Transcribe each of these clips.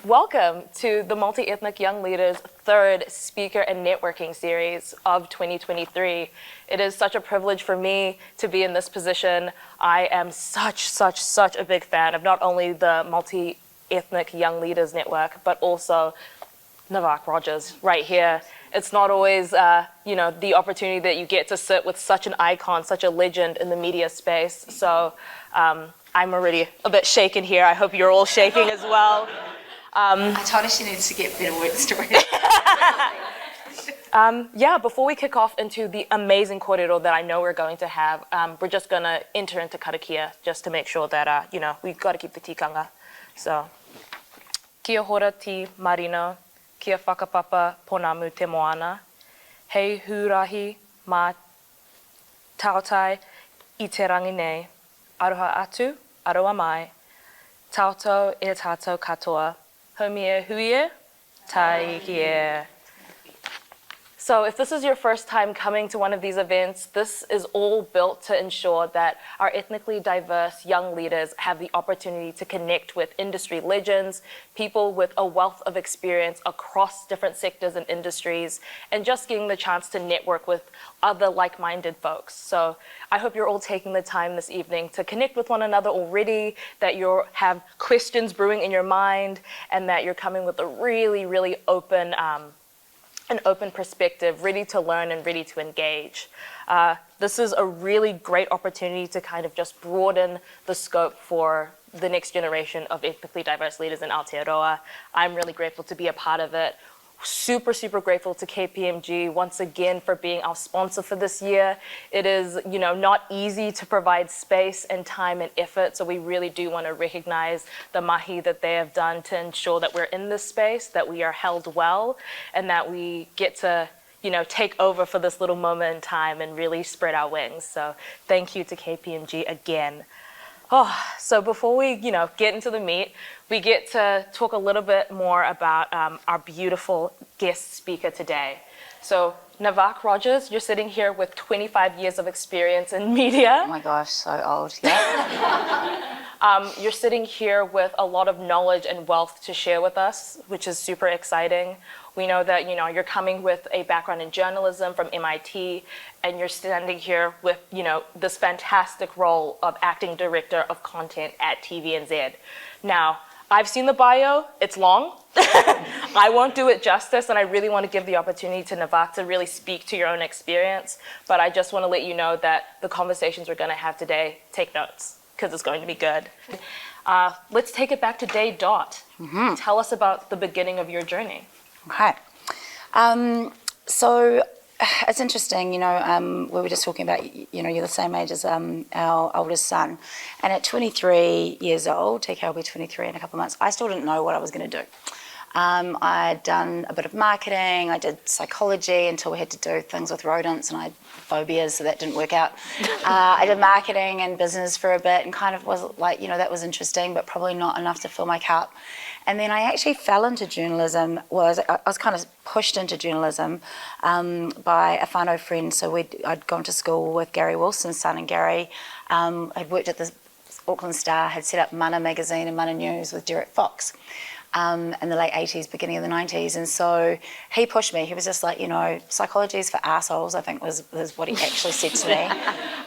Welcome to the Multiethnic Young Leaders third speaker and networking series of 2023. It is such a privilege for me to be in this position. I am such a big fan of not only the Multiethnic Young Leaders Network, but also Nevak Rogers right here. It's not always, the opportunity that you get to sit with such an icon, such a legend in the media space. So I'm already a bit shaken here. I hope you're all shaking as well. I told her she needs to get better work stories. Before we kick off into the amazing kōrero that I know we're going to have, we're just going to enter into karakia just to make sure that, we've got to keep the tikanga. So, kia hora ti marino, kia whakapapa ponamu te moana, hei hūrahi mā tautai I te rangi nei, aroha atu, aroa mai, tautou e tātou katoa, homie huie, tai kie. So if this is your first time coming to one of these events, this is all built to ensure that our ethnically diverse young leaders have the opportunity to connect with industry legends, people with a wealth of experience across different sectors and industries, and just getting the chance to network with other like-minded folks. So I hope you're all taking the time this evening to connect with one another already, that you have questions brewing in your mind, and that you're coming with a really open an open perspective, ready to learn and ready to engage. This is a really great opportunity to kind of just broaden the scope for the next generation of ethnically diverse leaders in Aotearoa. I'm really grateful to be a part of it. Super grateful to KPMG once again for being our sponsor for this year. It is, not easy to provide space and time and effort, so we really do want to recognize the mahi that they have done to ensure that we're in this space, that we are held well, and that we get to, take over for this little moment in time and really spread our wings. So thank you to KPMG again. So before we, get into the meat, we get to talk a little bit more about our beautiful guest speaker today. So Nevak Rogers, you're sitting here with 25 years of experience in media. Oh my gosh, so old, yeah. You're sitting here with a lot of knowledge and wealth to share with us, which is super exciting. We know that, you're coming with a background in journalism from MIT, and you're standing here with, this fantastic role of acting director of content at TVNZ. Now, I've seen the bio, it's long. I won't do it justice, and I really want to give the opportunity to Nevak to really speak to your own experience, but I just want to let you know that the conversations we're going to have today, take notes, because it's going to be good. Let's take it back to day dot. Mm-hmm. Tell us about the beginning of your journey. Okay. So it's interesting, we were just talking about, you're the same age as our oldest son. And at 23 years old, TK will be 23 in a couple of months, I still didn't know what I was going to do. I'd done a bit of marketing, I did psychology until we had to do things with rodents, and I had phobias, so that didn't work out. I did marketing and business for a bit and kind of was like, that was interesting, but probably not enough to fill my cup. And then I actually fell into journalism. I was kind of pushed into journalism by a whānau friend. So I'd gone to school with Gary Wilson's son, and Gary had worked at the Auckland Star, had set up Mana magazine and Mana News with Derek Fox in the late 80s, beginning of the 90s. And so he pushed me. He was just like, psychology is for arseholes, I think was what he actually said to me.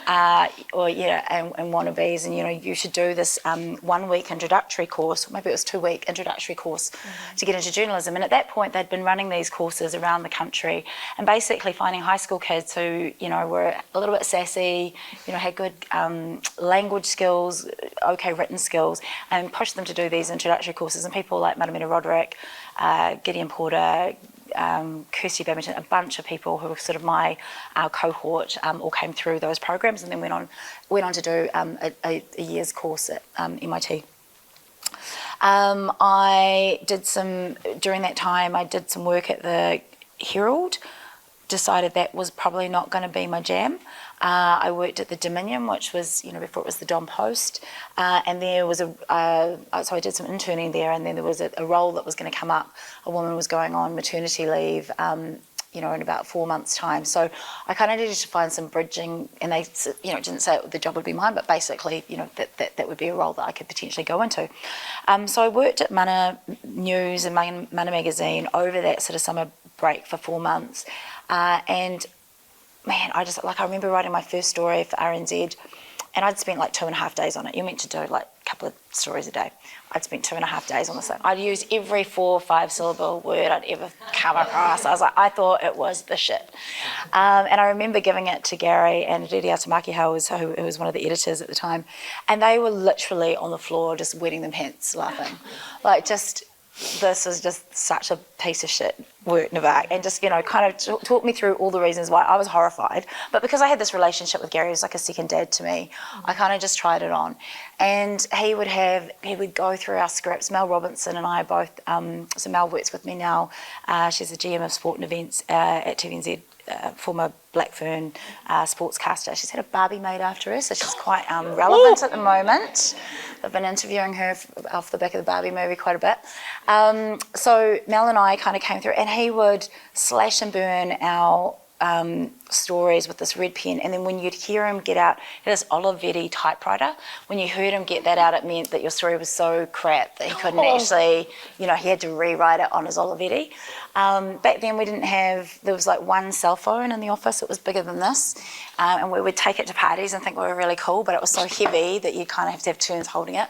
And wannabes, and you should do this 1 week introductory course, maybe it was 2 week introductory course to get into journalism. And at that point they'd been running these courses around the country and basically finding high school kids who were a little bit sassy, had good language skills, okay written skills, and pushed them to do these introductory courses. And people like Matamina Roderick, Gideon Porter, Kirsty Babington, a bunch of people who were sort of our cohort all came through those programs, and then went on to do a year's course at MIT. During that time I did some work at the Herald, decided that was probably not going to be my jam. I worked at the Dominion, which was, before it was the Dom Post, and there was so I did some interning there, and then there was a role that was going to come up. A woman was going on maternity leave in about 4 months' time. So I kind of needed to find some bridging, and they, didn't say the job would be mine, but basically, that would be a role that I could potentially go into. So I worked at Mana News and Mana Magazine over that sort of summer break for 4 months. And man, I remember writing my first story for RNZ, and I'd spent like 2.5 days on it. You're meant to do like a couple of stories a day. I'd spent 2.5 days on this thing. I'd use every 4 or 5 syllable word I'd ever come across. I thought it was the shit. And I remember giving it to Gary and Aotearoa, who was one of the editors at the time, and they were literally on the floor just wetting their pants laughing. This is just such a piece of shit work, Nevak, and just, kind of talk me through all the reasons why I was horrified. But because I had this relationship with Gary, he was like a second dad to me, I kind of just tried it on. And he would go through our scripts. Mel Robinson and I both, so Mel works with me now. She's the GM of Sport and Events at TVNZ, former Blackfern sportscaster. She's had a Barbie made after her, so she's quite relevant at the moment. I've been interviewing her off the back of the Barbie movie quite a bit. So Mel and I kind of came through, and he would slash and burn our stories with this red pen, and then when you'd hear him get out this Olivetti typewriter, when you heard him get that out, it meant that your story was so crap that he couldn't actually, he had to rewrite it on his Olivetti. Back then there was like one cell phone in the office. It was bigger than this, and we would take it to parties and think we were really cool, but it was so heavy that you kind of have to have turns holding it.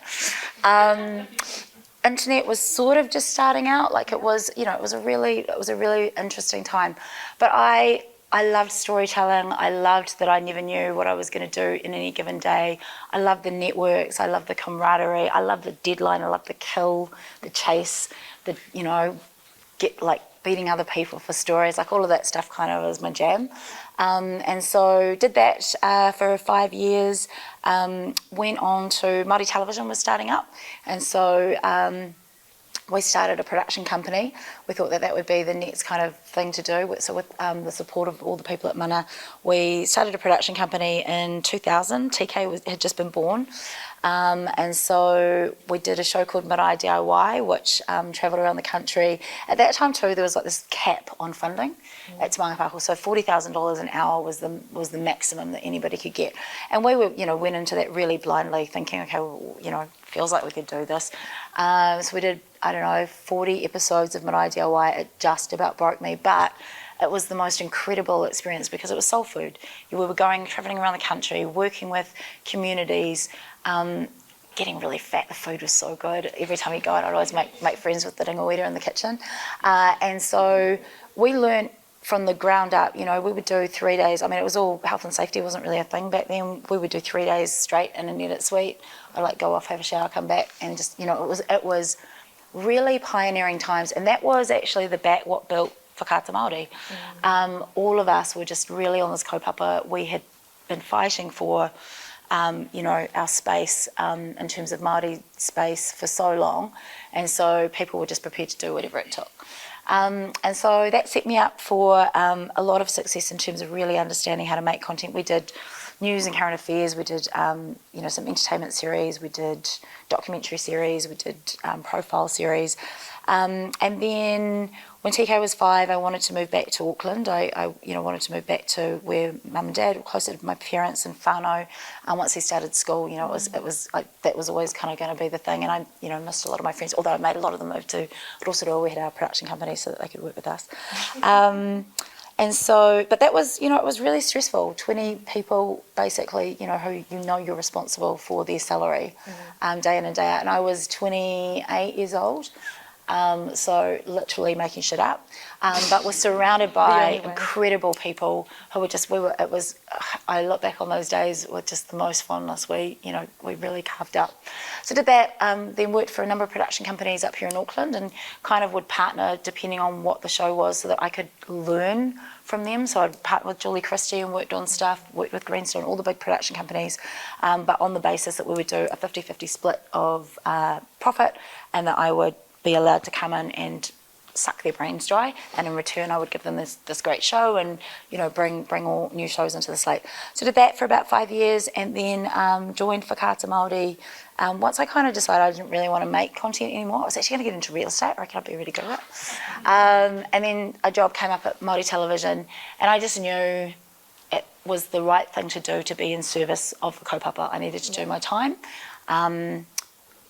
Internet was sort of just starting out. Like it was a really interesting time. But I loved storytelling. I loved that I never knew what I was going to do in any given day. I loved the networks. I loved the camaraderie. I loved the deadline. I loved the kill, the chase, beating other people for stories. Like all of that stuff kind of was my jam. And so did that for 5 years. Went on to Māori television was starting up. And so we started a production company. We thought that would be the next kind of thing to do. So with the support of all the people at Mana, we started a production company in 2000. TK had just been born. And so we did a show called Marae DIY, which travelled around the country. At that time too, there was like this cap on funding at Te Mangapako. So $40,000 an hour was the maximum that anybody could get. And we went into that really blindly thinking, okay, well, feels like we could do this. So we did, 40 episodes of Marae DIY. It just about broke me, but it was the most incredible experience because it was soul food. We were travelling around the country, working with communities, getting really fat. The food was so good. Every time you go out, I'd always make friends with the ringawera in the kitchen. And so we learnt from the ground up, we would do 3 days. I mean, it was all health and safety wasn't really a thing back then. We would do 3 days straight in an edit suite. I'd go off, have a shower, come back, and just, it was really pioneering times. And that was actually what built Whakaata Māori. All of us were just really on this kaupapa. We had been fighting for, our space in terms of Māori space for so long. And so people were just prepared to do whatever it took. And so that set me up for a lot of success in terms of really understanding how to make content. We did news and current affairs, we did some entertainment series, we did documentary series, we did profile series. And then when TK was 5, I wanted to move back to Auckland. I wanted to move back to where mum and dad were closer to my parents and whānau. Once he started school, it was like that was always kind of going to be the thing. And I, missed a lot of my friends, although I made a lot of them move to Rotorua. We had our production company so that they could work with us. And so, but that was, it was really stressful. 20 people, basically, who you're responsible for their salary day in and day out. And I was 28 years old. So literally making shit up, but we're surrounded by incredible people who were I look back on those days with just the most fondness. We really carved up. So did that, then worked for a number of production companies up here in Auckland and kind of would partner depending on what the show was so that I could learn from them. So I'd partner with Julie Christie and worked on stuff, worked with Greenstone, all the big production companies, but on the basis that we would do a 50-50 split of profit and that I would be allowed to come in and suck their brains dry, and in return I would give them this great show and, you know, bring all new shows into the slate. So did that for about 5 years, and then joined Whakaata Māori. Once I kind of decided I didn't really want to make content anymore, I was actually going to get into real estate. I reckon I'd be really good at it. And then a job came up at Māori Television, and I just knew it was the right thing to do to be in service of the kaupapa. I needed to do my time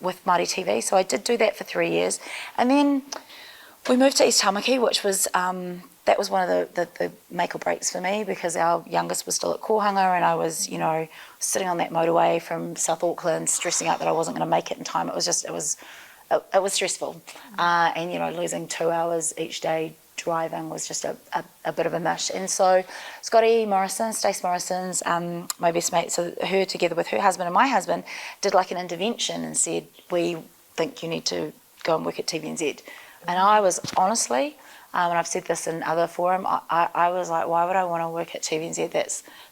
with Māori TV, so I did do that for 3 years. And then we moved to East Tamaki, which was, that was one of the make or breaks for me, because our youngest was still at Kohanga, and I was, you know, sitting on that motorway from South Auckland, stressing out that I wasn't going to make it in time. It was stressful. And, you know, losing 2 hours each day driving was just a bit of a mish. And so Stace Morrison's my best mate, so her together with her husband and my husband did like an intervention and said, we think you need to go and work at TVNZ. And I was honestly, and I've said this in other forum, I was like, why would I want to work at TVNZ?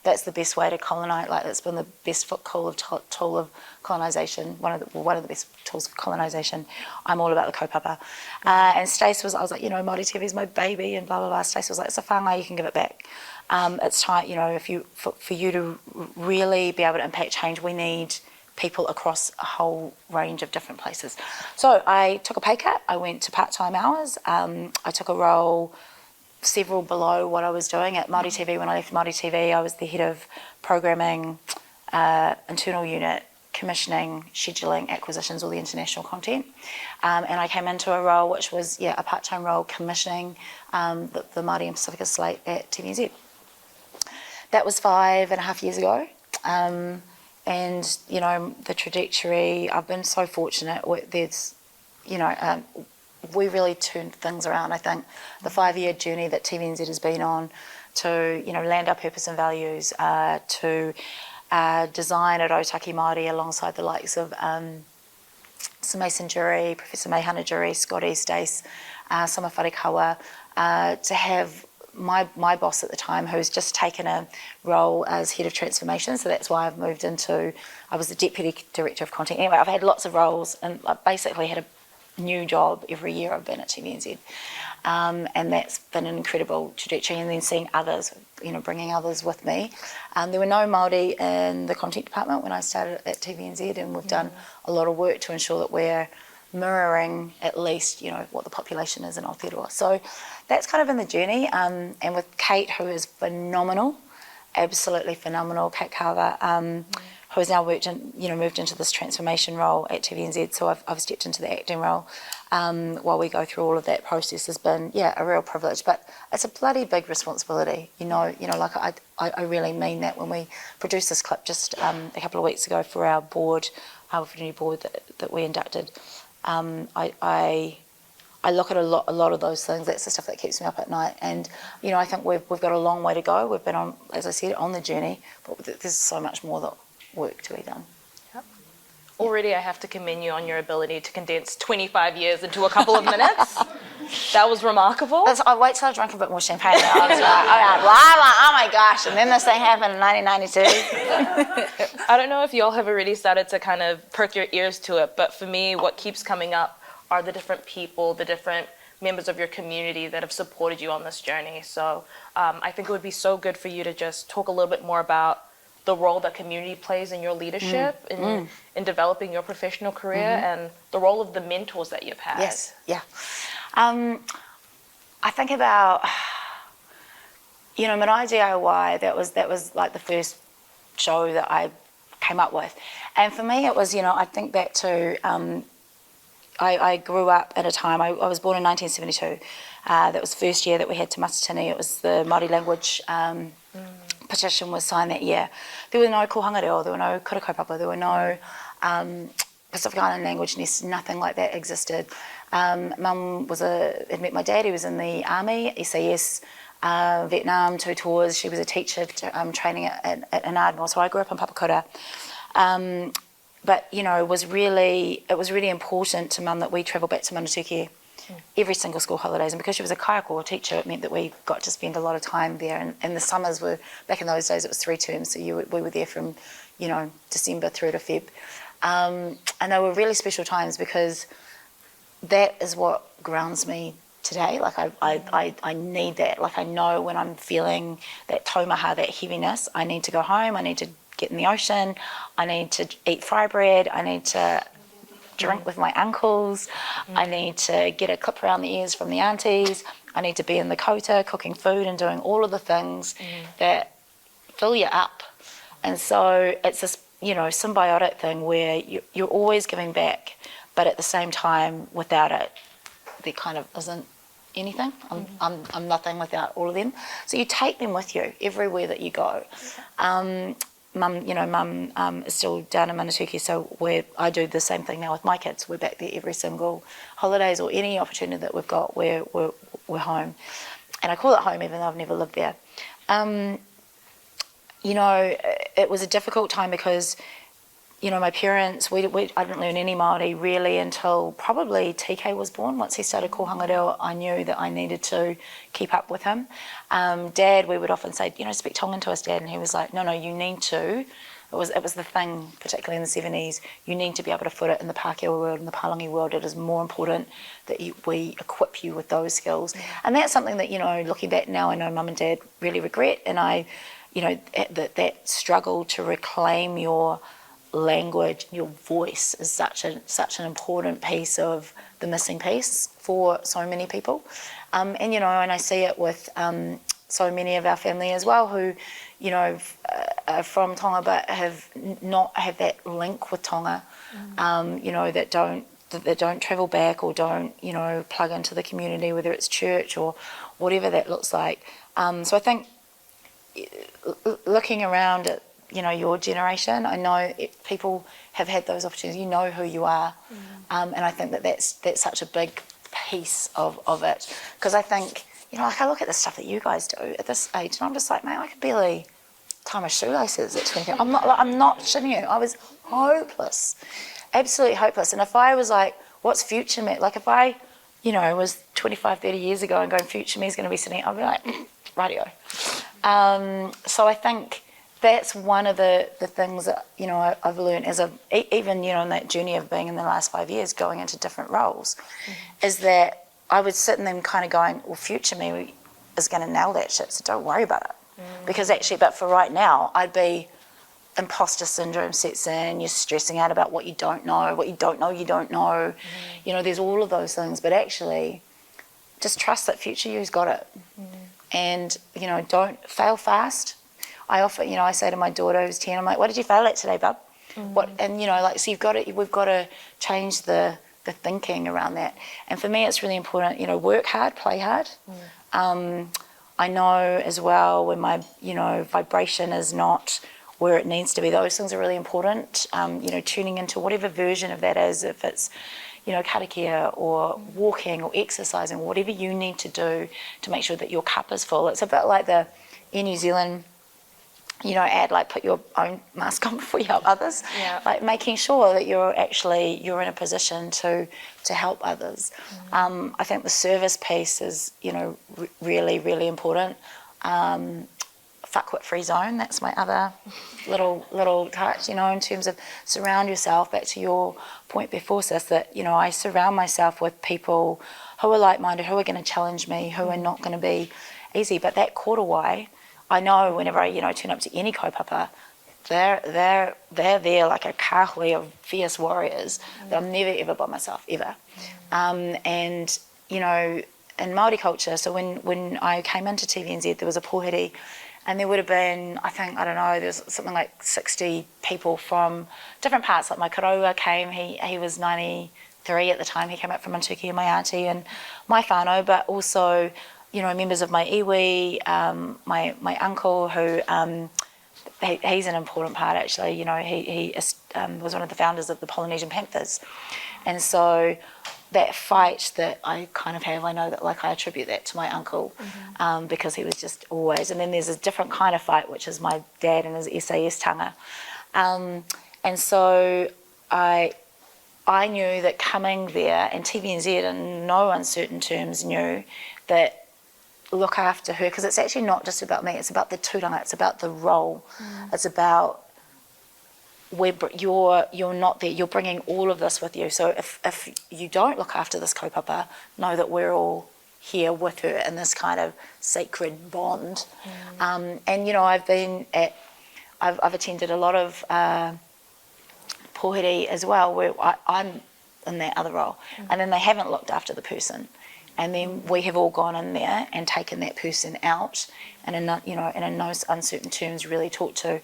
That's the best way to colonise. Like, that's been the best tool of colonisation. One of the best tools of colonisation. I'm all about the kaupapa. And Stace was, I was like, you know, Māori TV is my baby, and blah blah blah. Stace was like, it's a whāngai, you can give it back. It's time, you know, for you to really be able to impact change, we need people across a whole range of different places. So I took a pay cut. I went to part-time hours. I took a role several below what I was doing at Māori TV. When I left Māori TV, I was the head of programming, internal unit, commissioning, scheduling, acquisitions, all the international content. And I came into a role which was, a part-time role commissioning the Māori and Pacifica slate at TVNZ. That was 5.5 years ago. And, you know, the trajectory, I've been so fortunate. There's, you know, we really turned things around. I think the 5-year journey that TVNZ has been on to, you know, land our purpose and values, to design at Otaki Māori alongside the likes of Sir Mason Jury, Professor Meihana Jury, Scotty, Stace, Sama Wharekawa, to have my boss at the time, who's just taken a role as head of transformation, so that's why I've moved into, I was the deputy director of content. Anyway, I've had lots of roles, and I basically had a new job every year I've been at TVNZ. And that's been an incredible trajectory, and then seeing others, you know, bringing others with me. There were no Māori in the content department when I started at TVNZ, and we've done a lot of work to ensure that we're mirroring at least, you know, what the population is in Aotearoa. So that's kind of in the journey, and with Kate, who is phenomenal, absolutely phenomenal, Kate Carver, who has now moved into this transformation role at TVNZ. So I've stepped into the acting role while we go through all of that process. Has been a real privilege, but it's a bloody big responsibility. You know, like I really mean that. When we produced this clip just a couple of weeks ago for our board, our fraternity board that we inducted. I look at a lot of those things. That's the stuff that keeps me up at night. And, you know, I think we've got a long way to go. We've been on, as I said, on the journey, but there's so much more work to be done. Yep. Already I have to commend you on your ability to condense 25 years into a couple of minutes. That was remarkable. I wait till I drank a bit more champagne. I was like, oh my gosh. And then this thing happened in 1992. I don't know if y'all have already started to kind of perk your ears to it, but for me, what keeps coming up are the different people, the different members of your community that have supported you on this journey. So I think it would be so good for you to just talk a little bit more about the role that community plays in your leadership, in developing your professional career, and the role of the mentors that you've had. Yes, yeah. I think about, you know, Manaai DIY, that was like the first show that I came up with. And for me it was, you know, I think back to, I grew up at a time, I was born in 1972. That was the first year that we had Te Matatini. It was the Māori language petition was signed that year. There were no kohanga reo, there were no kura kaupapa, there were no Pacific Island language nests, nothing like that existed. Mum had met my dad, he was in the army, SAS, Vietnam, 2 tours. She was a teacher training at Ardmore, so I grew up in Papakura. But, you know, it was really important to Mum that we travel back to Manatuki every single school holidays. And because she was a kaiako teacher, it meant that we got to spend a lot of time there. And the summers were, back in those days, it was 3 terms. So we were there from, you know, December through to Feb. And they were really special times because that is what grounds me today. Like I need that. Like I know when I'm feeling that taumaha, that heaviness, I need to go home, I need to get in the ocean, I need to eat fry bread, I need to drink with my uncles, I need to get a clip around the ears from the aunties, I need to be in the kota cooking food and doing all of the things that fill you up. And so it's this, you know, symbiotic thing where you're always giving back, but at the same time, without it, there kind of isn't anything. I'm nothing without all of them. So you take them with you everywhere that you go. Mum is still down in Manatuki, so I do the same thing now with my kids. We're back there every single holidays or any opportunity that we've got where we're home. And I call it home even though I've never lived there. You know, it was a difficult time because, you know, my parents, I didn't learn any Māori really until probably TK was born. Once he started kohanga reo, I knew that I needed to keep up with him. Dad, we would often say, you know, speak Tongan to us, Dad, and he was like, no, you need to. It was the thing, particularly in the 70s, you need to be able to foot it in the Pākehā world, in the Palangi world. It is more important that we equip you with those skills. And that's something that, you know, looking back now, I know Mum and Dad really regret, and you know, that struggle to reclaim your language, your voice is such an important piece of the missing piece for so many people. And, you know, and I see it with so many of our family as well who, you know, are from Tonga but have not have that link with Tonga, you know, that don't travel back or don't, you know, plug into the community, whether it's church or whatever that looks like. So I think looking around at, you know, your generation, I know people have had those opportunities. You know who you are, and I think that's such a big piece of it. Because I think, you know, like I look at the stuff that you guys do at this age, and I'm just like, man, I could barely tie my shoelaces at 20. I'm not shitting you. I was hopeless, absolutely hopeless. And if I was like, what's future me? Like if I, you know, was 25, 30 years ago and going, future me is going to be sitting, I'd be like, radio. So I think that's one of the things that, you know, I've learned as even, you know, in that journey of being in the last 5 years going into different roles, is that I would sit in them kind of going, well, future me is going to nail that shit, so don't worry about it. Because actually, but for right now, I'd be, imposter syndrome sets in, you're stressing out about what you don't know, you don't know. You know, there's all of those things, but actually, just trust that future you's got it. And, you know, don't fail fast. I often, you know, I say to my daughter who's 10, I'm like, what did you fail at today, bub? What? And, you know, like, so we've got to change the thinking around that. And for me, it's really important, you know, work hard, play hard. I know as well when my, you know, vibration is not where it needs to be, those things are really important. You know, tuning into whatever version of that is, if it's, you know, karakia or walking or exercising, whatever you need to do to make sure that your cup is full. It's a bit like the Air New Zealand, you know, ad, like put your own mask on before you help others. Yeah. Like making sure that you're in a position to help others. I think the service piece is, you know, really, really important. Fuckwit free zone, that's my other little touch, you know, in terms of surround yourself, back to your point before, sis, that, you know, I surround myself with people who are like-minded, who are going to challenge me, who are not going to be easy. But that korowai, I know whenever I, you know, turn up to any kaupapa, they're there like a kahui of fierce warriors that I'm never ever by myself, ever. And, you know, in Māori culture, so when I came into TVNZ, there was a pōhiri, and there would have been, I think, I don't know, there's something like 60 people from different parts. Like my karaua came, he was 93 at the time, he came up from Manatuki, and my auntie and my whānau, but also, you know, members of my iwi, my uncle who, he's an important part actually, you know, he was one of the founders of the Polynesian Panthers. And so that fight that I kind of have, I know that like I attribute that to my uncle, because he was just always, and then there's a different kind of fight, which is my dad and his SAS tanga. And so I knew that coming there, and TVNZ in no uncertain terms knew that look after her, because it's actually not just about me, it's about the tūranga, it's about the role, it's about you're not there, you're bringing all of this with you. So if you don't look after this kaupapa, know that we're all here with her in this kind of sacred bond. And, you know, I've attended a lot of pohiri as well, where I'm in that other role, and then they haven't looked after the person. And then we have all gone in there and taken that person out, and in no uncertain terms, really talked to,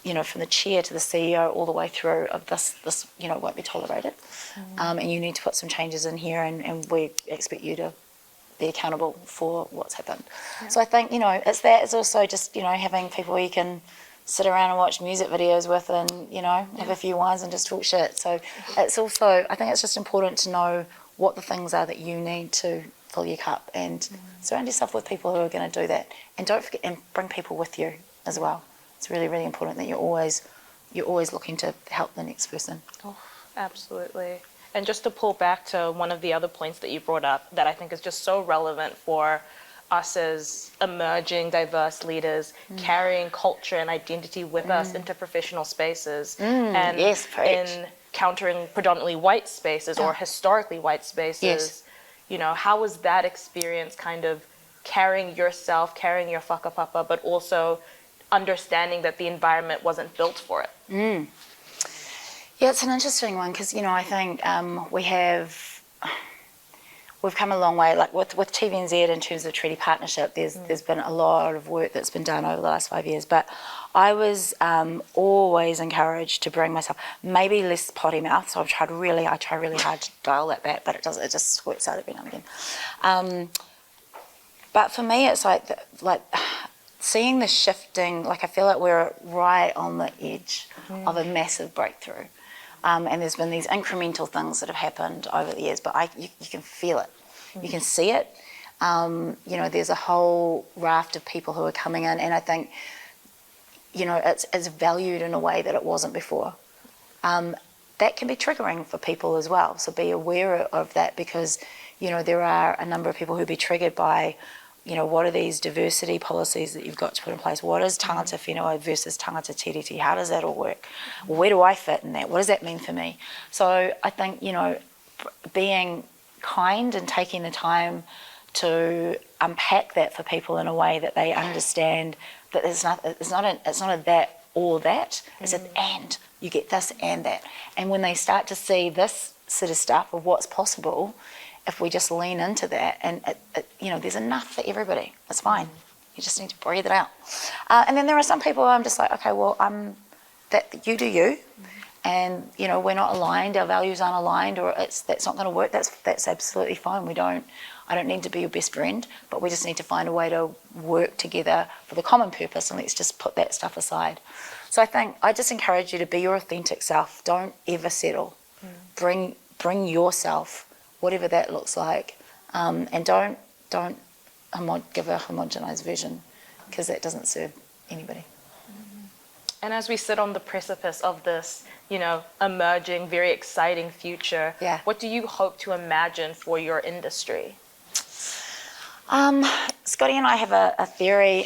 you know, from the chair to the CEO all the way through of this you know, won't be tolerated, and you need to put some changes in here, and we expect you to be accountable for what's happened. Yeah. So I think, you know, it's also just, you know, having people you can sit around and watch music videos with, and, you know, have a few wines and just talk shit. So it's also, I think it's just important to know what the things are that you need to fill your cup, and surround yourself with people who are going to do that. And don't forget, and bring people with you as well. It's really, really important that you're always looking to help the next person. Oh, absolutely. And just to pull back to one of the other points that you brought up that I think is just so relevant for us as emerging diverse leaders, carrying culture and identity with us into professional spaces, and in countering predominantly white spaces or historically white spaces, you know, how was that experience kind of carrying yourself, carrying your whakapapa, but also understanding that the environment wasn't built for it? Yeah, it's an interesting one, because, you know, I think we've come a long way. Like with TVNZ in terms of treaty partnership, there's been a lot of work that's been done over the last 5 years. But I was always encouraged to bring myself, maybe less potty mouth. So I try really hard to dial that back, but it just squirts out every now and again. But for me, it's like seeing the shifting. Like, I feel like we're right on the edge of a massive breakthrough. And there's been these incremental things that have happened over the years, but you can feel it. You can see it. You know, there's a whole raft of people who are coming in, and I think, you know, it's valued in a way that it wasn't before. That can be triggering for people as well, so be aware of that, because, you know, there are a number of people who'll be triggered by, you know, what are these diversity policies that you've got to put in place? What is tangata whenua versus tangata tiriti? How does that all work? Where do I fit in that? What does that mean for me? So I think, you know, being kind and taking the time to unpack that for people in a way that they understand that it's not a that or that. It's an and. You get this and that. And when they start to see this sort of stuff of what's possible, if we just lean into that, and you know, there's enough for everybody. It's fine. You just need to breathe it out. And then there are some people who I'm just like, okay, well, that you do you, and, you know, we're not aligned. Our values aren't aligned, or that's not going to work. That's absolutely fine. I don't need to be your best friend, but we just need to find a way to work together for the common purpose, and let's just put that stuff aside. So I think I just encourage you to be your authentic self. Don't ever settle. Bring yourself, whatever that looks like, and don't give a homogenized version, because that doesn't serve anybody. And as we sit on the precipice of this, you know, emerging, very exciting future, what do you hope to imagine for your industry? Scotty and I have a theory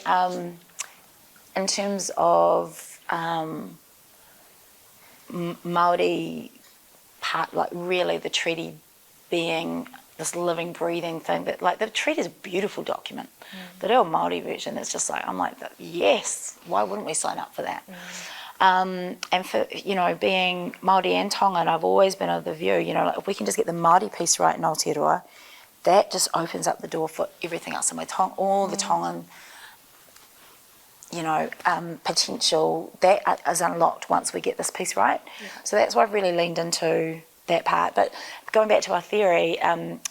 in terms of Māori part, like really the treaty being this living, breathing thing, that, like, the treaty is a beautiful document. The real Māori version is just like, I'm like, yes, why wouldn't we sign up for that? And for, you know, being Māori and Tongan, I've always been of the view, you know, like, if we can just get the Māori piece right in Aotearoa, that just opens up the door for everything else. And all the Tongan, you know, potential, that is unlocked once we get this piece right. So that's why I've really leaned into that part. But going back to our theory,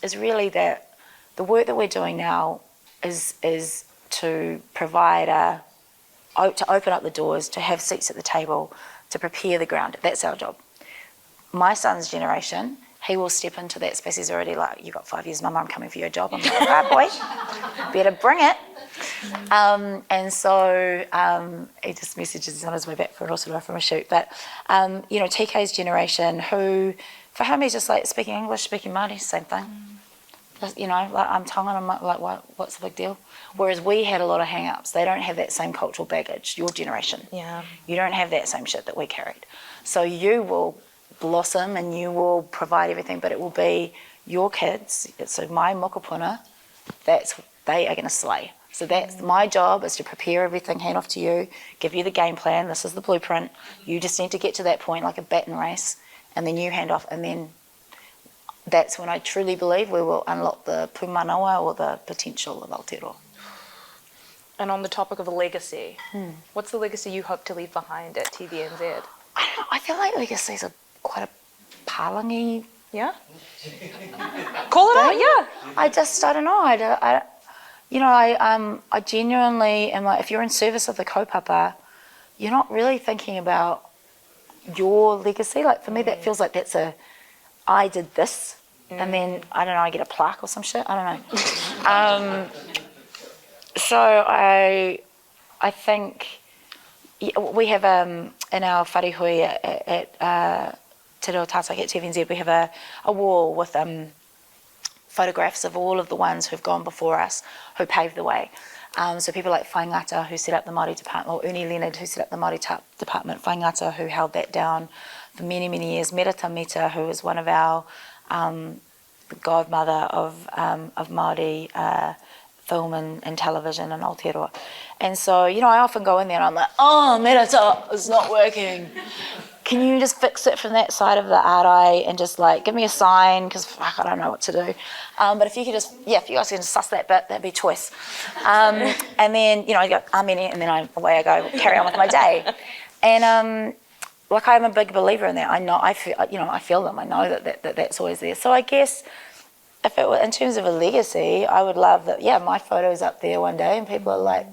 is really that the work that we're doing now is to provide to open up the doors, to have seats at the table, to prepare the ground. That's our job. My son's generation, he will step into that space. He's already like, you got 5 years, Mum, I'm coming for your job. I'm like, right, boy, better bring it. And so he just messages on his way back from a shoot. But, you know, TK's generation, who, for him, he's just like speaking English, speaking Māori, same thing. You know, like, I'm Tongan, I'm like, what's the big deal? Whereas we had a lot of hang-ups. They don't have that same cultural baggage, your generation. Yeah. You don't have that same shit that we carried. So you will blossom and you will provide everything, but it will be your kids. So my mokopuna they are going to slay. So that's my job, is to prepare everything, hand off to you, give you the game plan. This is the blueprint. You just need to get to that point like a baton race, and then you hand off, and then that's when I truly believe we will unlock the pumanawa, or the potential of Aotearoa. And on the topic of a legacy, what's the legacy you hope to leave behind at TVNZ? I don't know, I feel like legacies are quite a palangi. Yeah? Call it out, yeah. I don't know. I genuinely am like, if you're in service of the kaupapa, you're not really thinking about your legacy. Like for me, that feels like I did this, and then, I don't know, I get a plaque or some shit. I don't know. So I think we have, in our wharehui at Te Reo Tātaki at TVNZ, we have a wall with photographs of all of the ones who've gone before us, who paved the way. So people like Whaingata, who set up the Māori department, or Uni Leonard, who set up the Māori department, Whaingata, who held that down for many, many years, Merata Mita, who was one of our godmother of Māori film and television in Aotearoa. And so, I often go in there and I'm like, oh, Merata, it's not working. Can you just fix it from that side of the eye and just like give me a sign, because I don't know what to do. But if you could just, if you guys can suss that bit, that'd be choice. And then, I go, amen, and then away I go, carry on with my day. And I'm a big believer in that. I feel them. I know that's always there. So I guess if it were in terms of a legacy, I would love that. Yeah, my photo's up there one day, and people are like,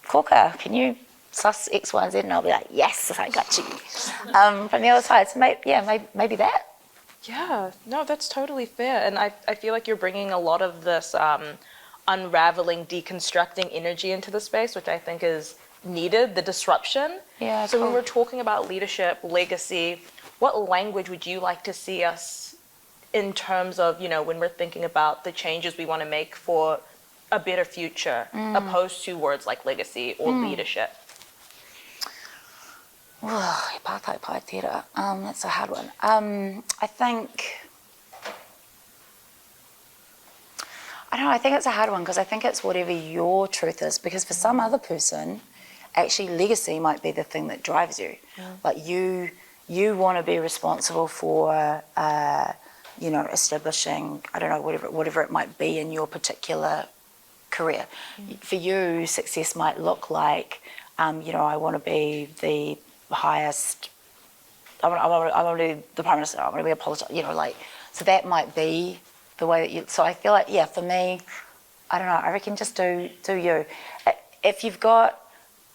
Korka, can you suss X, Y, and Z? And I'll be like, yes, I got you. From the other side, so maybe that. Yeah, no, that's totally fair. And I feel like you're bringing a lot of this unraveling, deconstructing energy into the space, which I think is needed, the disruption. Yeah. So cool. when we're talking about leadership, legacy, what language would you like to see us in terms of, when we're thinking about the changes we want to make for a better future, opposed to words like legacy or leadership? That's a hard one. I think it's a hard one, because I think it's whatever your truth is, because for some other person, actually legacy might be the thing that drives you. Like you want to be responsible for establishing, I don't know, whatever it might be in your particular career. For you, success might look like, I want to be the highest, I want to be the Prime Minister, I want to be a politician, so that might be the way that you, so I feel like, for me, I don't know, I reckon just do you. If you've got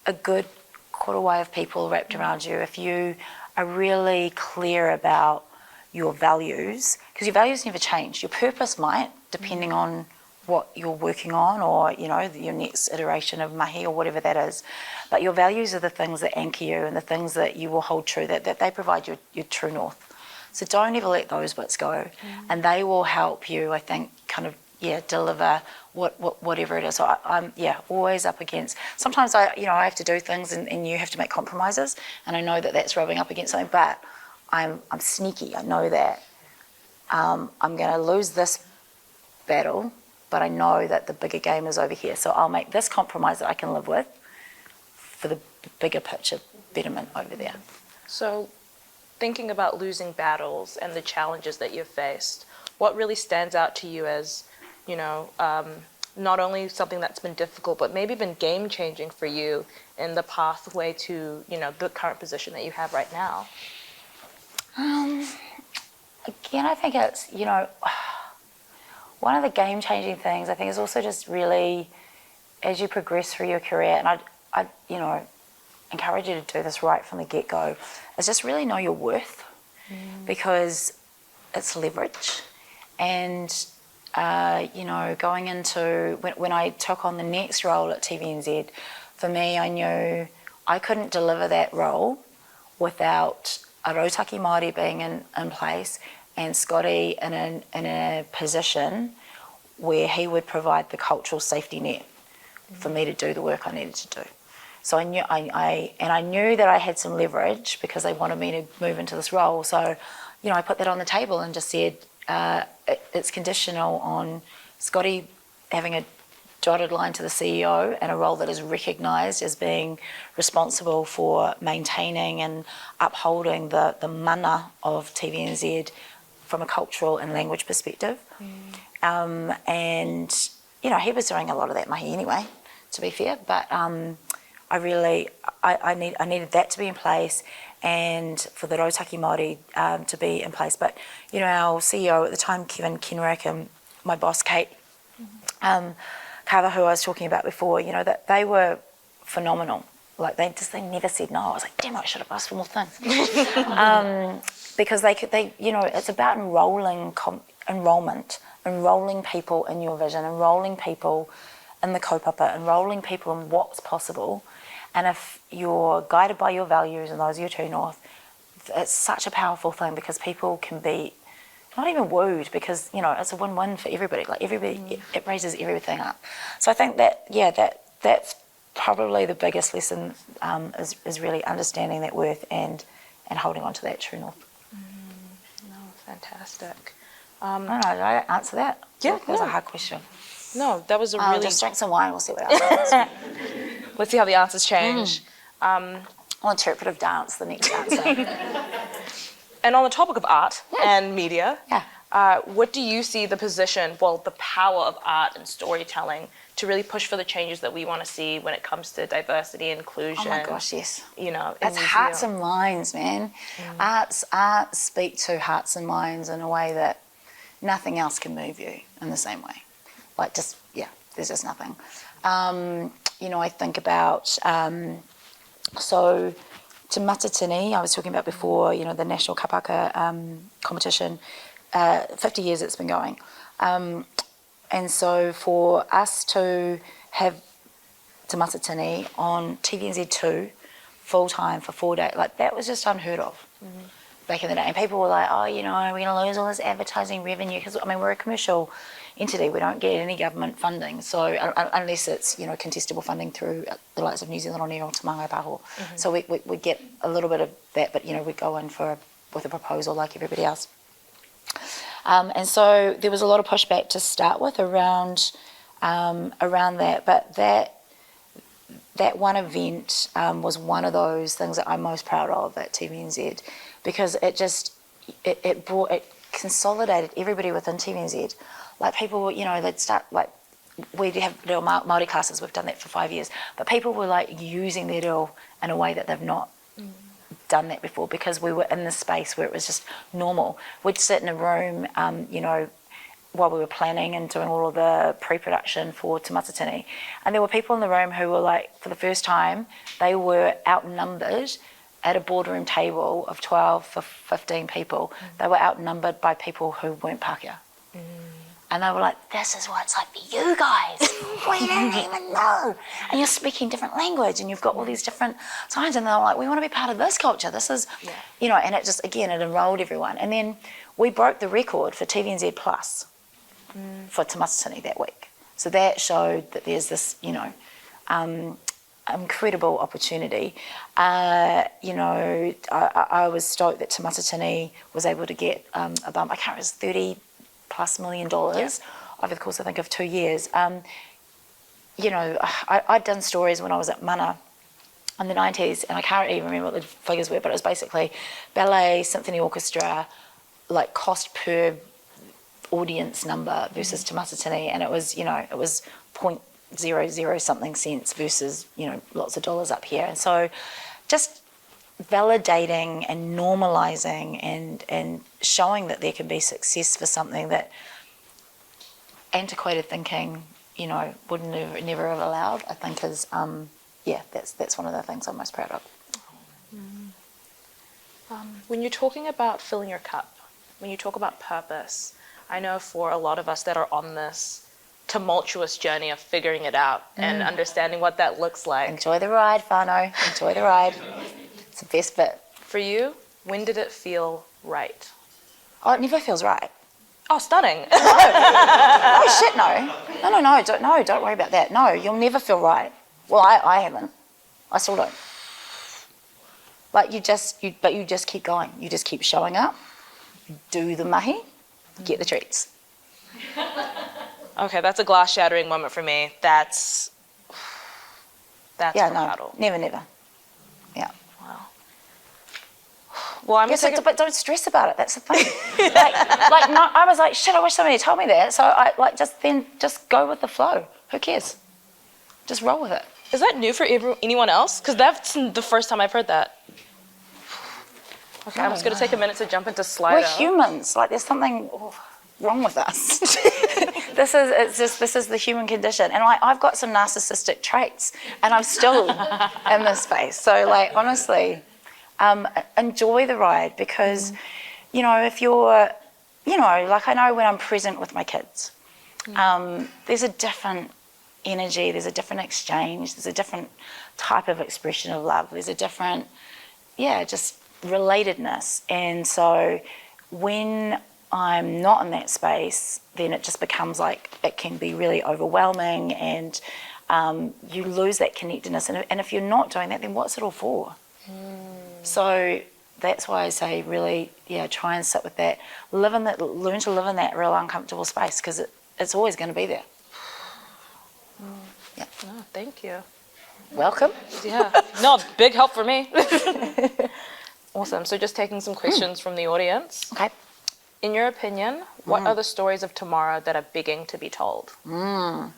a good korowai of people wrapped around you, if you are really clear about your values, because your values never change. Your purpose might, depending on what you're working on, or your next iteration of mahi or whatever that is. But your values are the things that anchor you, and the things that you will hold true, that they provide your true north. So don't ever let those bits go, and they will help you, I think, kind of deliver whatever it is. So I'm always up against. Sometimes I have to do things, and you have to make compromises, and I know that that's rubbing up against something, but I'm sneaky. I know that I'm going to lose this battle, but I know that the bigger game is over here. So I'll make this compromise that I can live with for the bigger picture betterment over there. So thinking about losing battles and the challenges that you've faced, what really stands out to you as, not only something that's been difficult, but maybe been game-changing for you in the pathway to, the current position that you have right now? Again, I think it's, one of the game-changing things, I think, is also just really, as you progress through your career, and I encourage you to do this right from the get-go, is just really know your worth, because it's leverage. And, going into, when I took on the next role at TVNZ, for me, I knew I couldn't deliver that role without a Rautaki Māori being in place, and Scotty in a position where he would provide the cultural safety net for me to do the work I needed to do. So I knew that I had some leverage, because they wanted me to move into this role. So, I put that on the table and just said, it's conditional on Scotty having a dotted line to the CEO and a role that is recognised as being responsible for maintaining and upholding the mana of TVNZ from a cultural and language perspective. And, you know, he was doing a lot of that mahi anyway, to be fair, but I needed that to be in place and for the Rautaki Māori to be in place. But, you know, our CEO at the time, Kevin Kenrick, and my boss, Kate, Kava, who I was talking about before, you know, that they were phenomenal. Like they never said no. I was like, damn, I should have asked for more things. Because they, you know, it's about enrolment, enrolling people in your vision, enrolling people in the kaupapa, enrolling people in what's possible. And if you're guided by your values and those of your true north, it's such a powerful thing because people can be not even wooed because, you know, it's a win-win for everybody. Like everybody, it raises everything up. So I think that, yeah, that's probably the biggest lesson is really understanding that worth and holding on to that true north. No, fantastic. I don't know, did I answer that? Yeah, that was a hard question. No, that was a really... Just drink some wine, we'll see what else. Let's see how the answers change. I'll interpretive dance the next answer. And on the topic of art and media, Yeah. what do you see the position, well, the power of art and storytelling to really push for the changes that we want to see when it comes to diversity, inclusion? Oh my gosh, yes. You know, It's hearts and minds, man. Arts speak to hearts and minds in a way that nothing else can move you in the same way. Like just, yeah, there's just nothing. You know, I think about, so Te Matatini, I was talking about before, you know, the National Kapaka competition, 50 years it's been going. And so for us to have Te Matatini on TVNZ2 full-time for 4 days, like that was just unheard of back in the day. And people were like, oh, you know, we're going to lose all this advertising revenue because, I mean, we're a commercial entity. We don't get any government funding, so unless it's, you know, contestable funding through the likes of New Zealand On Air or Te Mangai Paho. So we get a little bit of that, but, you know, we go in with a proposal like everybody else. And so there was a lot of pushback to start with around that, but that one event was one of those things that I'm most proud of at TVNZ because it consolidated everybody within TVNZ. Like people, you know, they'd start like, we have little Māori classes, we've done that for 5 years, but people were like using their reo in a way that they've not done that before because we were in this space where it was just normal. We'd sit in a room, you know, while we were planning and doing all of the pre-production for Te Matatini, and there were people in the room who were like, for the first time, they were outnumbered at a boardroom table of 12 or 15 people. They were outnumbered by people who weren't Pākehā. And they were like, this is what it's like for you guys. We didn't even know. And you're speaking different language and you've got all these different signs. And they were like, we want to be part of this culture. This is, you know, and it just, again, it enrolled everyone. And then we broke the record for TVNZ Plus for Te Matatini that week. So that showed that there's this, you know, incredible opportunity. You know, I was stoked that Te Matatini was able to get a bump. I can't remember, it was $30+ million over the course, I think, of 2 years. You know, I'd done stories when I was at Mana in the 90s, and I can't even remember what the figures were, but it was basically ballet, symphony orchestra, like cost per audience number versus Te Matatini, and it was, you know, it was 0.00 something cents versus, you know, lots of dollars up here. And so just validating and normalising and showing that there can be success for something that antiquated thinking, you know, would never have allowed, I think is, that's one of the things I'm most proud of. When you're talking about filling your cup, when you talk about purpose, I know for a lot of us that are on this tumultuous journey of figuring it out and understanding what that looks like. Enjoy the ride, whānau. Enjoy the ride. It's the best bit. For you, when did it feel right? Oh, it never feels right. Oh, stunning. Oh, shit, no. Don't worry about that. No, you'll never feel right. Well, I haven't. I still don't. Like, you just keep going. You just keep showing up, do the mahi, get the treats. Okay, that's a glass shattering moment for me. That's Yeah, no, brutal. never. Yeah. Wow. Well, I'm Yes, gonna but don't stress about it. That's the thing. No, I was like, shit. I wish somebody had told me that. So I just go with the flow. Who cares? Just roll with it. Is that new for anyone else? Because that's the first time I've heard that. Okay, I'm just gonna take a minute to jump into Slido. We're humans. Like, there's something wrong with us. This is the human condition. And I've got some narcissistic traits, and I'm still in this space. So, like, honestly, enjoy the ride, because, you know, if you're, you know, like, I know when I'm present with my kids, there's a different energy, there's a different exchange, there's a different type of expression of love, there's a different, just relatedness. And so when I'm not in that space, then it just becomes like, it can be really overwhelming, and you lose that connectedness. And if you're not doing that, then what's it all for? So that's why I say, really, try and sit with that, learn to live in that real uncomfortable space, because it's always going to be there. Yeah. Oh, thank you. Welcome. Yeah. No, big help for me. Awesome. So just taking some questions from the audience. Okay. In your opinion, what are the stories of tomorrow that are begging to be told? Oh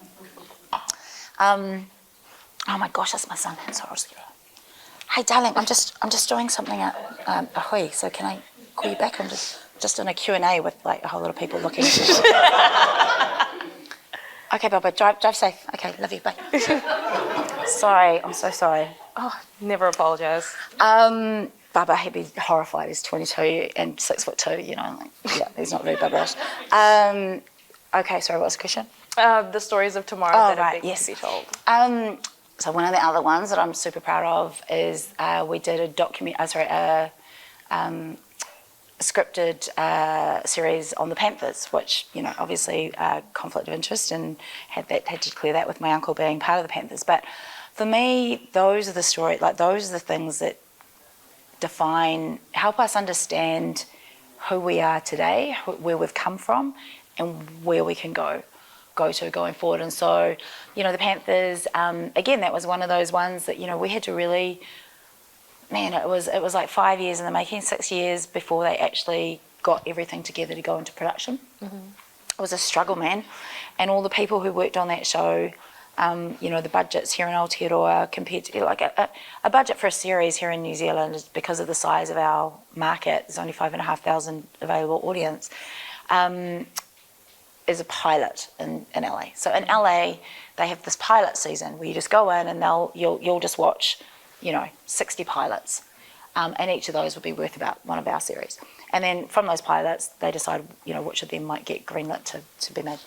my gosh, that's my son. Sorry, I'll just get it. Hey, darling, I'm just doing something at Ahoy, so can I call you back? I'm just in a Q&A with like a whole lot of people looking. Okay, Baba, drive safe. Okay, love you, bye. Sorry, I'm so sorry. Oh, never apologize. Baba, he'd be horrified. He's 22 and 6'2", you know, like, he's not very Baba-ish. Okay, sorry, what was the question? The stories of tomorrow that are begging to be told. So one of the other ones that I'm super proud of is we did a scripted series on the Panthers, which, you know, obviously conflict of interest, and had to clear that with my uncle being part of the Panthers. But for me, those are the stories, like those are the things that help us understand who we are today, where we've come from, and where we can go to going forward. And so, you know, the Panthers, again, that was one of those ones that, you know, we had to really, man, it was like 5 years in the making, 6 years before they actually got everything together to go into production. It was a struggle, man. And all the people who worked on that show, you know, the budgets here in Aotearoa compared to, like, a budget for a series here in New Zealand, is because of the size of our market, there's only 5,500 available audience, is a pilot in LA. So in LA, they have this pilot season where you just go in and you'll just watch, you know, 60 pilots, and each of those will be worth about one of our series. And then from those pilots, they decide, you know, which of them might get greenlit to be made.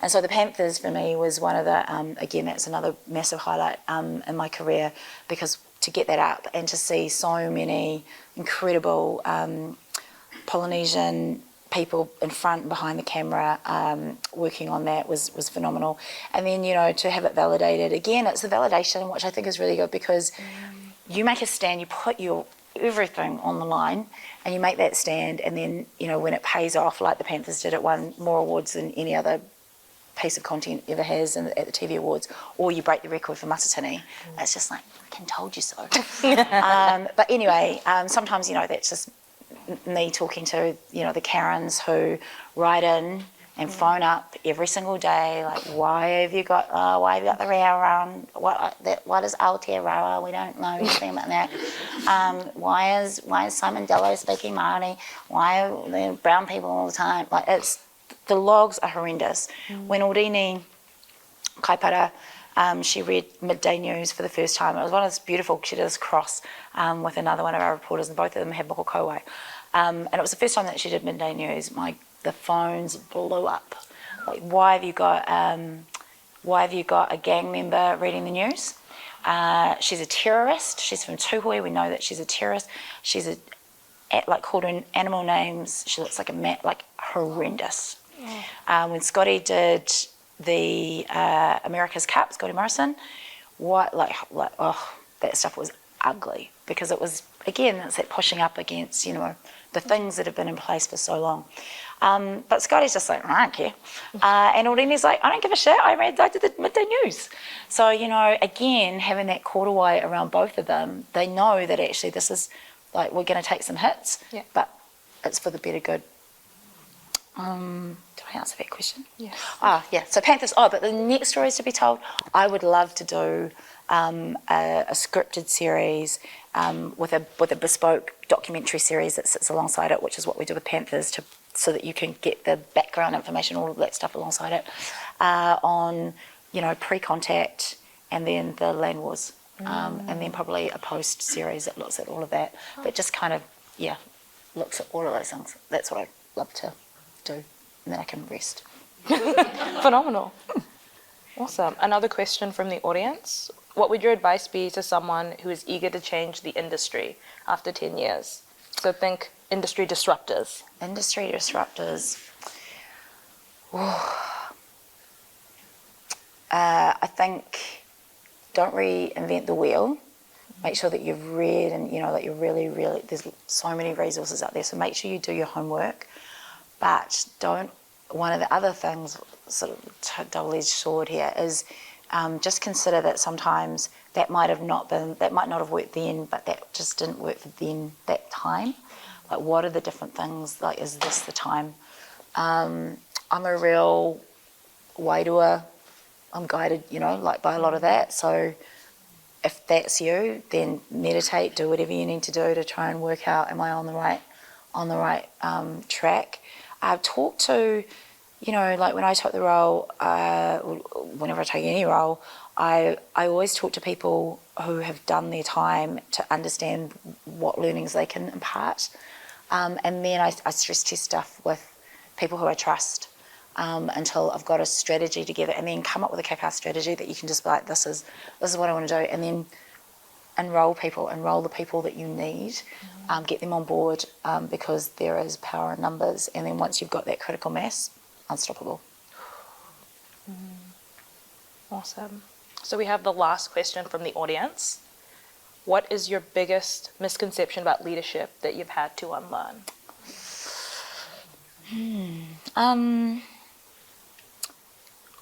And so the Panthers for me was one of the, again, that's another massive highlight in my career, because to get that up and to see so many incredible Polynesian people in front and behind the camera working on that was phenomenal. And then, you know, to have it validated, again, it's the validation, which I think is really good, because you make a stand, you put your everything on the line, and you make that stand, and then, you know, when it pays off, like the Panthers did, it won more awards than any other piece of content ever has at the TV Awards, or you break the record for Matatini. It's just like, fucking told you so. But anyway, sometimes, you know, that's just me talking to, you know, the Karens who write in and phone up every single day, like, why have you got the row around? What is Aotearoa? We don't know anything about that. Why is Simon Dello speaking Māori? Why are there brown people all the time? Like, the logs are horrendous. When Ordini Kaipara, she read Midday News for the first time, it was one of those beautiful, she did this cross with another one of our reporters, and both of them have moko kauai. And it was the first time that she did Midday News. The phones blew up. Like, why have you got a gang member reading the news? She's a terrorist. She's from Tuhoe. We know that she's a terrorist. She's called her animal names. She looks like horrendous. When Scotty did the America's Cup, Scotty Morrison, that stuff was ugly, because it was, again, it's that pushing up against, the things that have been in place for so long. But Scotty's just like, I don't care. And Aurini's like, I don't give a shit. I did the midday news. So, again, having that quarterway around both of them, they know that actually this is, like, we're going to take some hits, but it's for the better good. Did I answer that question? Yes. Yeah. So Panthers. But the next stories to be told, I would love to do a scripted series with a bespoke documentary series that sits alongside it, which is what we do with Panthers, so that you can get the background information, all of that stuff alongside it, on pre-contact and then the land wars, and then probably a post series that looks at all of that, but just kind of looks at all of those things. That's what I'd love to do, and then I can rest. Phenomenal. Awesome. Another question from the audience. What would your advice be to someone who is eager to change the industry after 10 years? So think industry disruptors. Industry disruptors. I think don't reinvent the wheel. Make sure that you've read and that you're really, there's so many resources out there. So make sure you do your homework. But one of the other things, sort of double-edged sword here, is just consider that sometimes that might not have worked then, but that just didn't work for then, that time. Like, what are the different things? Like, is this the time? I'm a real waidoer. I'm guided, by a lot of that. So if that's you, then meditate, do whatever you need to do to try and work out, am I on the right track? I've talked to, like when I took the role, whenever I take any role, I always talk to people who have done their time to understand what learnings they can impart. And then I stress test stuff with people who I trust until I've got a strategy together, and then come up with a kick-ass strategy that you can just be like, this is what I want to do, and then enroll the people that you need, get them on board, because there is power in numbers, and then once you've got that critical mass, unstoppable. Awesome. So we have the last question from the audience. What is your biggest misconception about leadership that you've had to unlearn?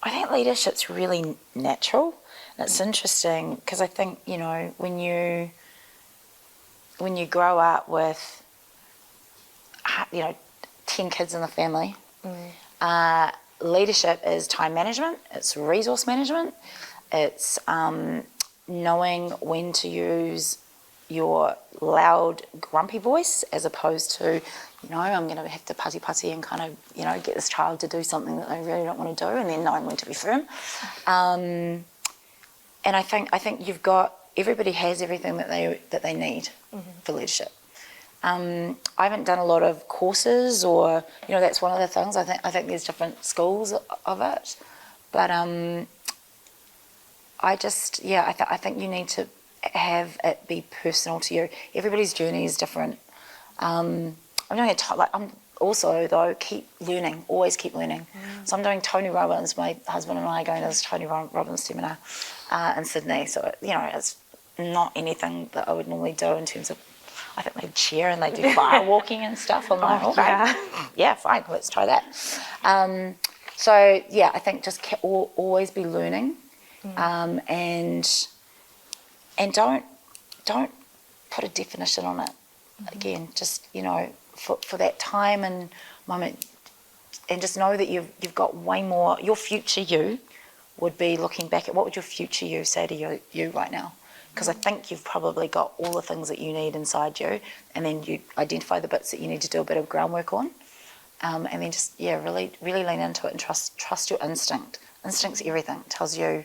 I think leadership's really natural. It's interesting because I think, when you grow up with, 10 kids in the family, leadership is time management, it's resource management, it's knowing when to use your loud, grumpy voice as opposed to, I'm going to have to putty and kind of, get this child to do something that they really don't want to do, and then knowing when to be firm. And I think everybody has everything that they need for leadership. I haven't done a lot of courses, or that's one of the things. I think there's different schools of it, but I think you need to have it be personal to you. Everybody's journey is different. I'm also, though, keep learning, always keep learning. So I'm doing Tony Robbins. My husband and I are going to this Tony Robbins seminar in Sydney. So, it's not anything that I would normally do in terms of, I think they cheer and they do fire walking and stuff. I'm like, okay, yeah, fine, let's try that. I think just always be learning, and don't put a definition on it. Again, just for that time and moment, and just know that you've got way more. Your future you would be looking back at what would your future you say to you right now? Because I think you've probably got all the things that you need inside you, and then you identify the bits that you need to do a bit of groundwork on, and then just really lean into it and trust your instinct. Instinct's everything. It tells you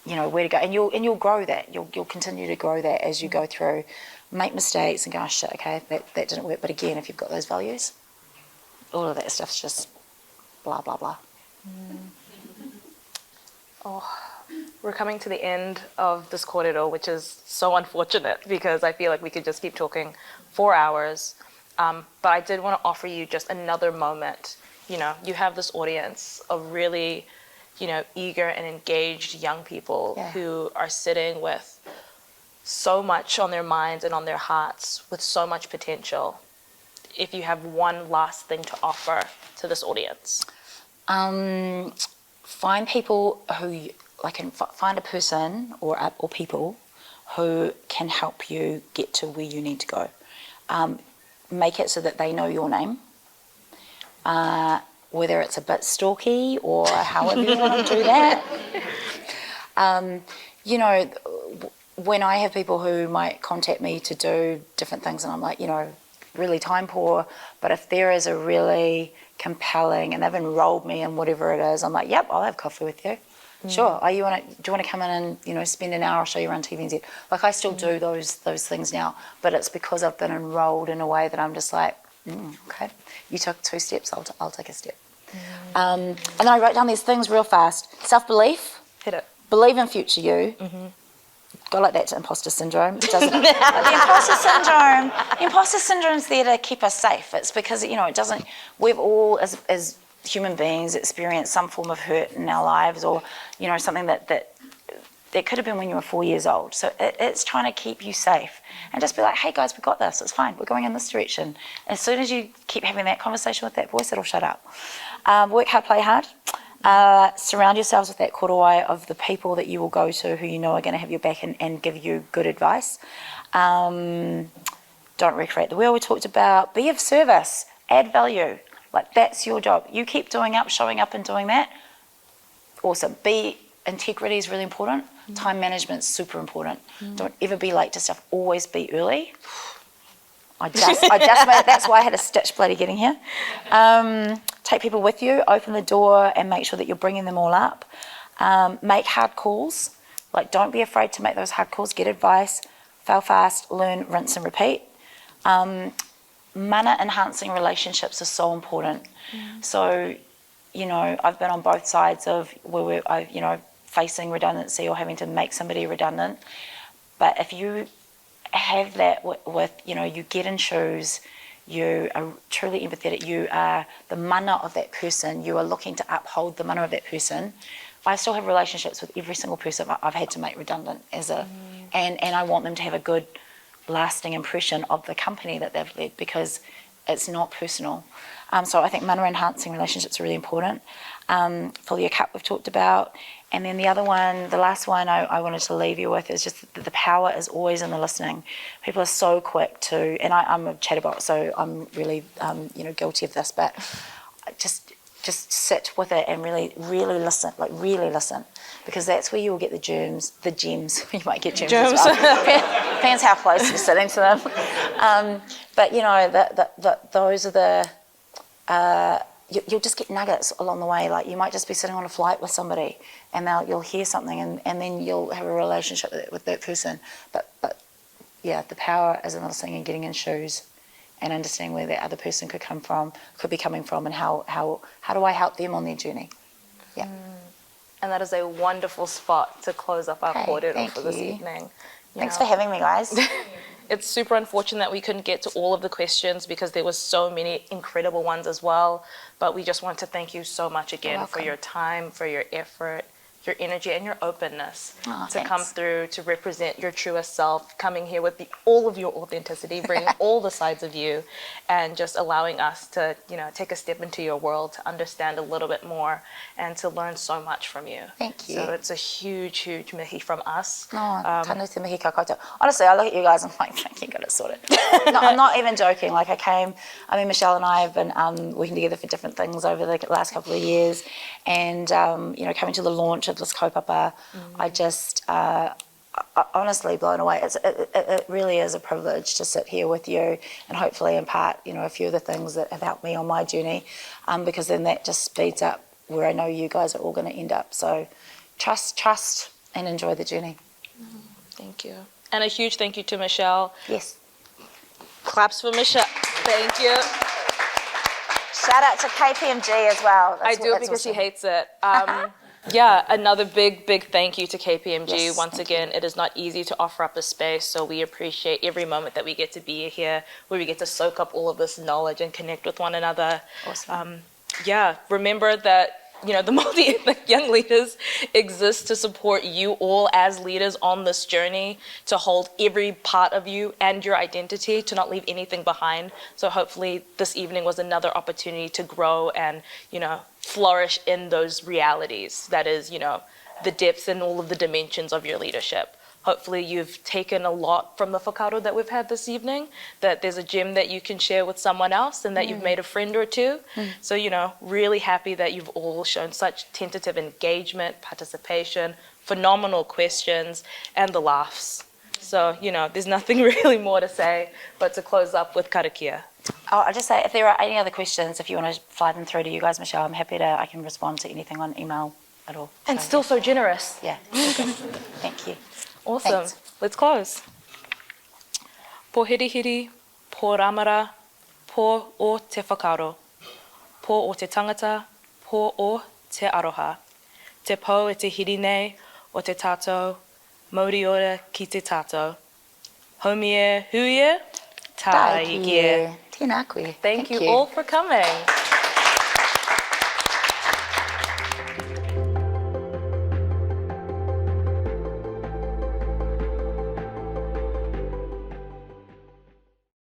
where to go, and you'll grow that. You'll continue to grow that as you go through. Make mistakes and go, oh shit, okay, that didn't work. But again, if you've got those values, all of that stuff's just blah blah blah. We're coming to the end of this kōrero, which is so unfortunate because I feel like we could just keep talking 4 hours. But I did want to offer you just another moment. You have this audience of really, eager and engaged young people who are sitting with so much on their minds and on their hearts with so much potential, if you have one last thing to offer to this audience? Find people who, find a person or people who can help you get to where you need to go. Make it so that they know your name, whether it's a bit stalky or however you want to do that. When I have people who might contact me to do different things and I'm like, really time poor, but if there is a really compelling and they've enrolled me in whatever it is, I'm like, yep, I'll have coffee with you. Sure. Do you want to come in and spend an hour, I'll show you around TVNZ. Like, I still do those things now, but it's because I've been enrolled in a way that I'm just like, okay, you took 2 steps, I'll take a step. And then I wrote down these things real fast. Self-belief. Hit it. Believe in future you. Go like that to imposter syndrome. It doesn't. The imposter syndrome's there to keep us safe. It's because, it doesn't, we've all, as human beings, experienced some form of hurt in our lives, or, something that could have been when you were 4 years old. So it's trying to keep you safe and just be like, hey guys, we got this, it's fine, we're going in this direction. And as soon as you keep having that conversation with that voice, it'll shut up. Work hard, play hard. Surround yourselves with that korowai of the people that you will go to who you know are going to have your back and give you good advice. Don't recreate the wheel we talked about. Be of service. Add value. Like, that's your job. You keep showing up and doing that. Awesome. Integrity is really important. Time management is super important. Don't ever be late to stuff. Always be early. I just made it. That's why I had a stitch bloody getting here. Take people with you, open the door and make sure that you're bringing them all up. Make hard calls. Like, don't be afraid to make those hard calls. Get advice, fail fast, learn, rinse and repeat. Mana enhancing relationships are so important. So, I've been on both sides of where we're, facing redundancy or having to make somebody redundant. But if you have that with you get in shoes, you are truly empathetic, you are the mana of that person, you are looking to uphold the mana of that person. I still have relationships with every single person I've had to make redundant and I want them to have a good lasting impression of the company that they've led, because it's not personal. So I think mana enhancing relationships are really important. Fill your cup, we've talked about. And then the other one, the last one I wanted to leave you with is just that the power is always in the listening. People are so quick to, and I'm a chatterbox, so I'm really, guilty of this, but just sit with it and really listen, really listen, because that's where you will get the gems. You might get gems as well. Depends how close you're sitting to them. But those are the. You'll just get nuggets along the way. Like, you might just be sitting on a flight with somebody and you'll hear something and then you'll have a relationship with that person. But yeah, the power is in listening and getting in shoes and understanding where that other person could be coming from, and how do I help them on their journey. Yeah. And that is a wonderful spot to close up our kōrero for this evening. Thanks for having me, guys. It's super unfortunate that we couldn't get to all of the questions because there was so many incredible ones as well. But we just want to thank you so much again for your time, for your effort, your energy and your openness to come through, to represent your truest self, coming here with all of your authenticity, bringing all the sides of you, and just allowing us to, take a step into your world, to understand a little bit more and to learn so much from you. Thank you. So it's a huge, huge mihi from us. Tanu te mihi ka koutou. Honestly, I look at you guys and I'm like, you got it sorted. No, I'm not even joking. Like, Michelle and I have been working together for different things over the last couple of years, and coming to the launch of this kaupapa, I just honestly blown away. It really is a privilege to sit here with you and hopefully impart a few of the things that have helped me on my journey, because then that just speeds up where I know you guys are all going to end up. So trust and enjoy the journey. Thank you. And a huge thank you to Michelle. Yes. Claps for Michelle. Thank you. Shout out to KPMG as well. I do, because awesome. She hates it. Yeah, another big thank you to KPMG. Yes, once again, it is not easy to offer up a space, so we appreciate every moment that we get to be here, where we get to soak up all of this knowledge and connect with one another. Awesome. Remember that the multi-ethnic young leaders exist to support you all as leaders on this journey, to hold every part of you and your identity, to not leave anything behind. So hopefully this evening was another opportunity to grow and, flourish in those realities. That is, the depths and all of the dimensions of your leadership. Hopefully you've taken a lot from the whakaaro that we've had this evening, that there's a gem that you can share with someone else and that you've made a friend or two. So, really happy that you've all shown such tentative engagement, participation, phenomenal questions, and the laughs. So, there's nothing really more to say, but to close up with karakia. I'll just say, if there are any other questions, if you want to fly them through to you guys, Michelle, I'm happy I can respond to anything on email at all. And still so generous. Yeah. Okay. Thank you. Awesome. Thanks. Let's close. Po hirihiri, po ramara, po o te whakaro, po o te tangata, po o te aroha, te pou e te hiri nei o te tātou, mauri ora ki te tātou. Haumie huie, tai kie. Tēnā koe. Thank you all for coming.